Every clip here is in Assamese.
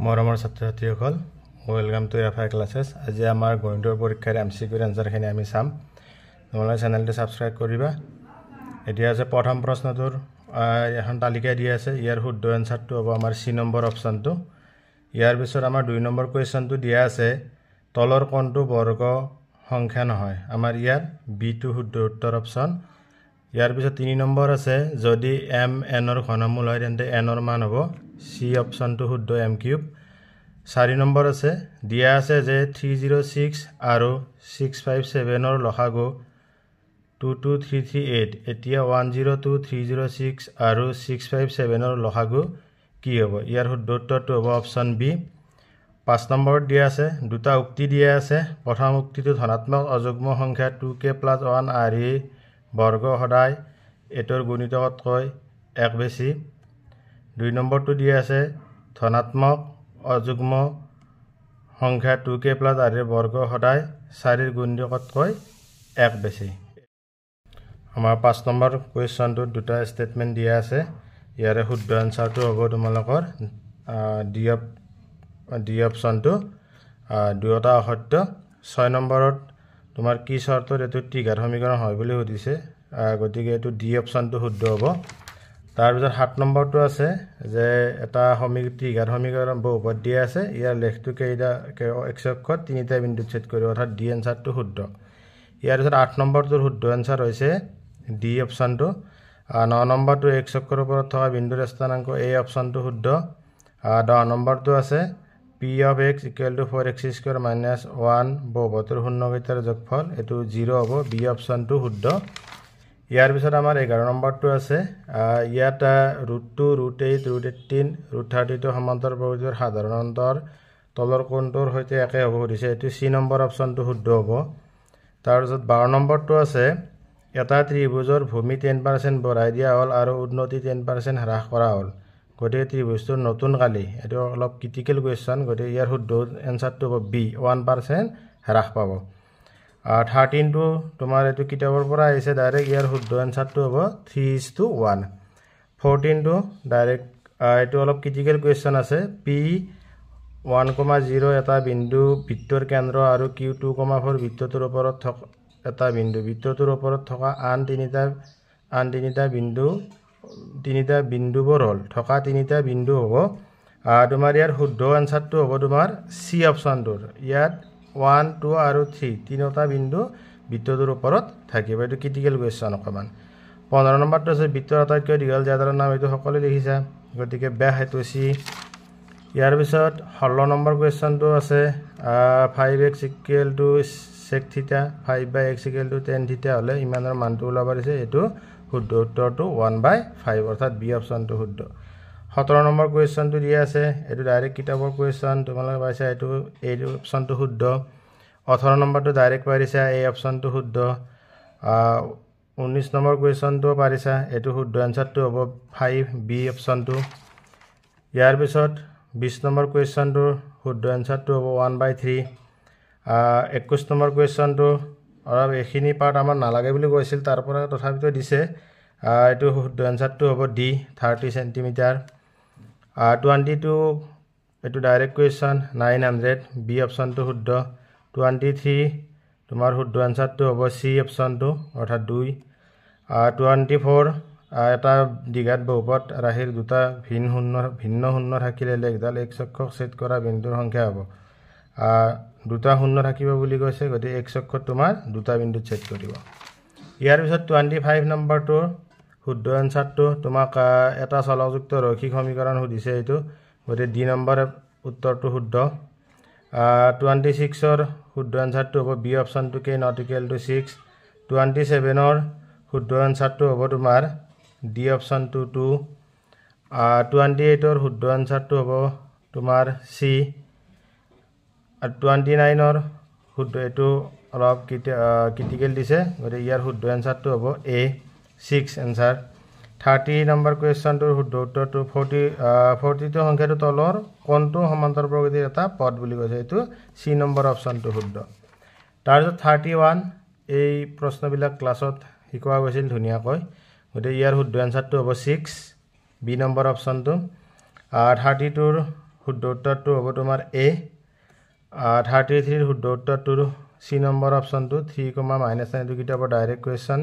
মৰমৰ ছাত্ৰ-ছাত্ৰীসকল ওয়েলকাম টু এফআই ক্লাसेस আজি আমাৰ গণিতৰ পৰীক্ষাৰ এমসিকিউৰ আনসাৰখিনি আমি চাম তোমালোকে চেনেলটো সাবস্ক্ৰাইব কৰিবা এতিয়া আছে প্ৰথম প্ৰশ্নটোৰ এখন তালিকা দিয়া আছে ইয়াৰ শুদ্ধ আনসাৰটো হ'ব আমাৰ সি নম্বৰ অপচনটো ইয়াৰ পিছত আমাৰ 2 নম্বৰ কোৱেশ্চনটো দিয়া আছে তলৰ কোনটো বৰ্গ সংখ্যা নহয় আমাৰ ইয়াৰ বি টু শুদ্ধ উত্তৰ অপচন ইয়াৰ পিছত 3 নম্বৰ আছে যদি m n ৰ ঘনমূল হয় তেন্তে n ৰ মান হ'ব সি অপচনটো শুদ্ধ m কিউব 4 নম্বৰ আছে দিয়া আছে যে 306 আৰু 657 ৰ লসাগু 22338 এতিয়া 102306 আৰু 657 ৰ লসাগু কি হ'ব ইয়াৰ শুদ্ধ উত্তৰটো হ'ব অপচন বি 5 নম্বৰত দিয়া আছে দুটা উক্তি দিয়া আছে প্ৰথম উক্তিটো ধনাত্মক অযুগ্ম সংখ্যা 2k + 1 আৰি বৰ্গ সদায় এটোৰ গুণিতকতকৈ এক বেছি 2 নম্বৰটো দিয়া আছে ধনাত্মক অযুগ্ম সংখ্যা 2k + r বৰ্গ সদায় 4 ৰ গুণিতকতকৈ এক বেছি আমাৰ 5 নম্বৰ কোৱেশ্চনটো দুটা স্টেটমেন্ট দিয়া আছে ইয়াৰে শুদ্ধ আনসাৰটো হ'ব তোমালোকৰ ডি অপচনটো দুটা অসত্য 6 নম্বৰত তোমাৰ কি শৰ্তত এটো ত্ৰিঘাত সমীকৰণ হয় বুলি সুধিছে গতিকে এটো ডি অপচনটো শুদ্ধ হ'ব তাৰ পিছত 7 নম্বৰটো আছে যে এটা ত্ৰিঘাত সমীকৰণ বহুপদ দিয়া আছে ইয়াৰ লেখটো কেইটা x অক্ষত তিনিটা বিন্দুত ছেদ কৰিব অৰ্থাৎ ডি আনসাৰটো শুদ্ধ ইয়াৰ পিছত 8 নম্বৰটোৰ শুদ্ধ আনসাৰ হৈছে ডি অপচনটো 9 নম্বৰটো x অক্ষৰ ওপৰত থকা বিন্দুৰ স্থানাংক a অপচনটো শুদ্ধ 10 নম্বৰটো আছে p of x = 4x² - 1 বহুপদৰ শূন্যকেইটাৰ যোগফল এটো 0 হ'ব বি অপচনটো শুদ্ধ ইয়াৰ পিছত আমাৰ 11 নম্বৰটো আছে ইয়াত √2 √8 √18 √32 সমান্তৰাল প্ৰকৃতিৰ সাধাৰণ অন্তৰ তলৰ কোণটোৰ সৈতে একে হ'ব দিছে এটো সি নম্বৰ অপচনটো শুদ্ধ হ'ব তাৰ পিছত 12 নম্বৰটো আছে এটা ত্ৰিভুজৰ ভূমি 10% বঢ়াই দিয়া হ'ল আৰু উন্নতি 10% হ্ৰাস কৰা হ'ল গতিকে ত্ৰিভুজটোৰ নতুন কালি এটো অলপ ক্ৰিটিকেল কোৱেশ্চন গতিকে ইয়াৰ শুদ্ধ আনসাৰটো হ'ব বি 1% হ্ৰাস পাব 13 টো তোমাৰ এটো কিতাপৰ পৰা আহিছে ডাইৰেক্ট ইয়াৰ শুদ্ধ আনসাৰটো হ'ব 3:1 14 টো ডাইৰেক্ট এটো অলপ ক্ৰিটিকেল কোৱেশ্চন আছে p 1,0 এটা বিন্দু বৃত্তৰ কেন্দ্ৰ আৰু q 2,4 বৃত্তটোৰ ওপৰত থকা এটা বিন্দু বৃত্তটোৰ ওপৰত থকা আন তিনিটা বিন্দুবোৰ হ'ল থকা তিনিটা বিন্দু হ'ব তোমাৰ ইয়াৰ শুদ্ধ আনসাৰটো হ'ব তোমাৰ সি অপচনটোৰ ইয়াত 1 2 আৰু 3 তিনিটা বিন্দু বৃত্তটোৰ ওপৰত থাকিব এটো ক্ৰিটিকেল কোৱেশ্চন অকমান 15 নম্বৰটো আছে বৃত্তৰ আটাইতকৈ দীঘল জাদাৰৰ নাম এটো সকলোৱে লিখিছা গতিকে ব্যাস এটো সি ইয়াৰ পিছত 16 নম্বৰ কোৱেশ্চনটো আছে 5x = sec θ 5/x = tan θ হলে ইমানৰ মানটো ওলাব দিছে এটো শুদ্ধ উত্তৰটো 1/5 অৰ্থাৎ বি অপচনটো শুদ্ধ 17 নম্বৰ কোৱেশ্চনটো দিয়া আছে এটো ডাইৰেক্ট কিতাপৰ কোৱেশ্চন তোমালোকে পাইছা এটো এই অপচনটো শুদ্ধ 18 নম্বৰটো ডাইৰেক্ট পাৰিছা এই অপচনটো শুদ্ধ 19 নম্বৰ কোৱেশ্চনটো পাৰিছা এটো শুদ্ধ আনসাৰটো হ'ব 5 বি অপচনটো ইয়াৰ পিছত 20 নম্বৰ কোৱেশ্চনটো শুদ্ধ আনসাৰটো হ'ব 1/3 21 নম্বৰ কোৱেশ্চনটো অলপ এখিনি পাৰ্ট আমাৰ নালাগে বুলি কৈছিল তাৰ পৰা তথাপিতো দিছে এটো শুদ্ধ আনসাৰটো হ'ব ডি 30 সেন্টিমিটাৰ 22 এটো ডাইৰেক্ট কোৱেশ্চন 900 বি অপচনটো শুদ্ধ 23 তোমাৰ শুদ্ধ আনসাৰটো হ'ব সি অপচনটো অৰ্থাৎ 2 24 এটা দ্বিঘাত বহুপদ ৰাশিৰ দুটা ভিন্ন শূন্য থাকিলে লেখডাল x অক্ষক ছেদ কৰা বিন্দুৰ সংখ্যা হ'ব দুটা শূন্য থাকিব বুলি কৈছে গতিকে x অক্ষত তোমাৰ দুটা বিন্দুত ছেদ কৰিব ইয়াৰ পিছত 25 নম্বৰটো শুদ্ধ আনসাৰটো তোমাক এটা চলকযুক্ত ৰৈখিক সমীকৰণ সুধিছে এটো গতিকে ডি নম্বৰ উত্তৰটো শুদ্ধ 26 ৰ শুদ্ধ আনসাৰটো হ'ব বি অপচনটো k ≠ 6 27 ৰ শুদ্ধ আনসাৰটো হ'ব তোমাৰ ডি অপচনটো 2 28 ৰ শুদ্ধ আনসাৰটো হ'ব তোমাৰ সি 29 ৰ শুদ্ধ এটো অলপ ক্ৰিটিকেল দিছে গতিকে ইয়াৰ শুদ্ধ আনসাৰটো হ'ব এ 6 আনসাৰ 30 নম্বৰ কোৱেশ্চনটোৰ শুদ্ধ উত্তৰটো 42 সংখ্যাটো তলৰ কোনটো সমান্তৰাল প্ৰকৃতিৰ এটা পদ বুলি কৈছে এটো সি নম্বৰ অপচনটো শুদ্ধ তাৰপিছত 31 এই প্ৰশ্নবিলাক ক্লাছত শিকোৱা গৈছিল ধুনীয়াকৈ গতিকে ইয়াৰ শুদ্ধ আনসাৰটো হ'ব 6 বি নম্বৰ অপচনটো 32 ৰ শুদ্ধ উত্তৰটো হ'ব তোমাৰ এ 33 শুদ্ধ উত্তৰটো সি নম্বৰ অপশ্যনটো 3, -9 এইটো কিতাপৰ ডাইৰেক্ট কুৱেশ্যন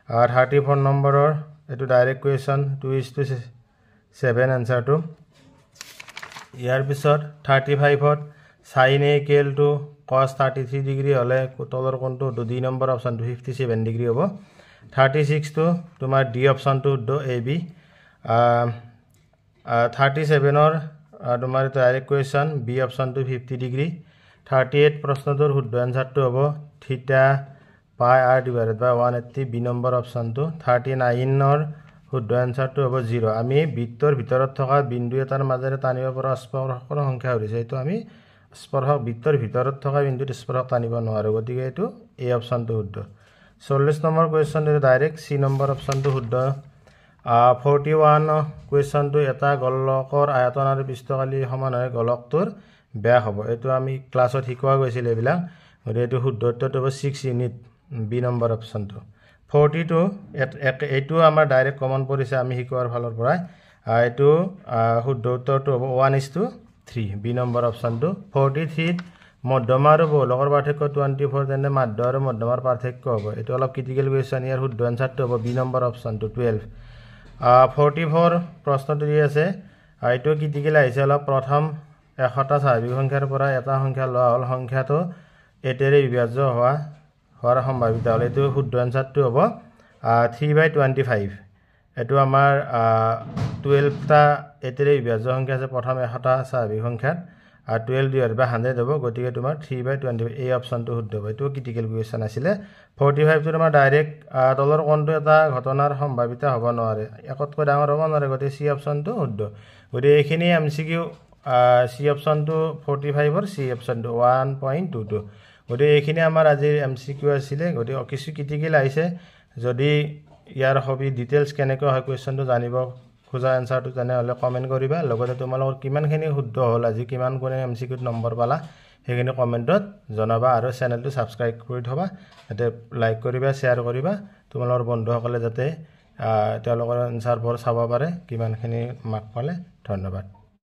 34 নম্বৰৰ এইটো ডাইৰেক্ট কুৱেশ্যন 2:7 এনচাৰটো ইয়াৰ পিছত 35ত sin a = cos 33 ডিগ্ৰী হ'লে তলৰ কোণটো শুদ্ধ 2 নম্বৰ অপশ্যনটো 57 ডিগ্ৰী হ'ব 36টো তোমাৰ ডি অপশ্যনটো শুদ্ধ এ বি 37ৰ তোমাৰ ডাইৰেক্ট কুৱেশ্যন বি অপশ্যনটো 50 ডিগ্ৰী 38 প্ৰশ্নটোৰ শুদ্ধ এনচাৰটো হ'ব θ পাই r / 180 বি নম্বৰ অপশ্যনটো 39ৰ শুদ্ধ এনচাৰটো হ'ব 0 আমি বৃত্তৰ ভিতৰত থকা বিন্দু এটাৰ মাজেৰে টানিব পৰা স্পৰ্শকৰ সংখ্যা হৈছে এইটো আমি স্পৰ্শক বৃত্তৰ ভিতৰত থকা বিন্দুত স্পৰ্শক টানিব নোৱাৰোঁ গতিকে এইটো এ অপশ্যনটো শুদ্ধ 40 নম্বৰ কুৱেশ্যনটো ডাইৰেক্ট সি নম্বৰ অপশ্যনটো শুদ্ধ 41 কুৱেশ্যনটো এটা গোলকৰ আয়তন আৰু পৃষ্ঠকালি সমান হয় গোলকটোৰ ব্যাস হ'ব এইটো আমি ক্লাছত শিকোৱা গৈছিল এইবিলাক গতিকে এইটো শুদ্ধ উত্তৰটো হ'ব 6 ইউনিট বি নম্বৰ অপশ্যনটো 42 এইটো আমাৰ ডাইৰেক্ট কমন পৰিছে আমি শিকোৱাৰ ফালৰ পৰা এইটো শুদ্ধ উত্তৰটো হ'ব 1:3 বি নম্বৰ অপশ্যনটো 43 মধ্যমা আৰু বহুলকৰ পাৰ্থক্য 24 তেনে মাধ্য আৰু মধ্যমাৰ পাৰ্থক্য হ'ব এইটো অলপ ক্ৰিটিকেল কুৱেশ্যন ইয়াৰ শুদ্ধ এনচাৰটো হ'ব বি নম্বৰ অপশ্যনটো 12 44 প্ৰশ্নটো দি আছে এইটো ক্ৰিটিকেল আহিছে অলপ প্ৰথম 100টা স্বাভাৱিক সংখ্যাৰ পৰা এটা সংখ্যা লোৱা হ'ল সংখ্যাটো 8ৰে বিভাজ্য হোৱাৰ সম্ভাৱিতা হ'ল এইটো শুদ্ধ এনচাৰটো হ'ব 3/25 এইটো আমাৰ 12টা 8ৰে বিভাজ্য সংখ্যা আছে প্ৰথম 100টা স্বাভাৱিক সংখ্যাত 12 / 100 হ'ব গতিকে তোমাৰ 3/25 এই অপশ্যনটো শুদ্ধ হ'ব এইটো ক্ৰিটিকেল কুৱেশ্যন আছিলে 45টো তোমাৰ ডাইৰেক্ট তলৰ কোণটো এটা ঘটনাৰ সম্ভাৱিতা হ'ব নোৱাৰে একতকৈ ডাঙৰ হ'ব নোৱাৰে গতিকে চি অপশ্যনটো শুদ্ধ গতিকে এইখিনি MCQ চি অপশ্যনটো 45ৰ চি অপশ্যনটো 1.22 গতিকে এইখিনি আমাৰ আজিৰ MCQ আছিলে গতিকে কিছু ক্ৰিটিকেল আহিছে যদি ইয়াৰ সবি ডিটেইলছ কেনেকৈ হয় কুৱেশ্যনটো জানিব খোজা এনচাৰটো তেনেহ'লে কমেণ্ট কৰিবা লগতে তোমালোকৰ কিমানখিনি শুদ্ধ হ'ল আজি কিমান কোনে MCQত নম্বৰ পালা সেইখিনি কমেণ্টত জনাবা আৰু চেনেলটো ছাবস্ক্ৰাইব কৰি থবা যাতে লাইক কৰিবা শ্বেয়াৰ কৰিবা তোমালোকৰ বন্ধুসকলে যাতে তেওঁলোকৰ এনচাৰবোৰ চাব পাৰে কিমানখিনি মাৰ্ক পালে ধন্যবাদ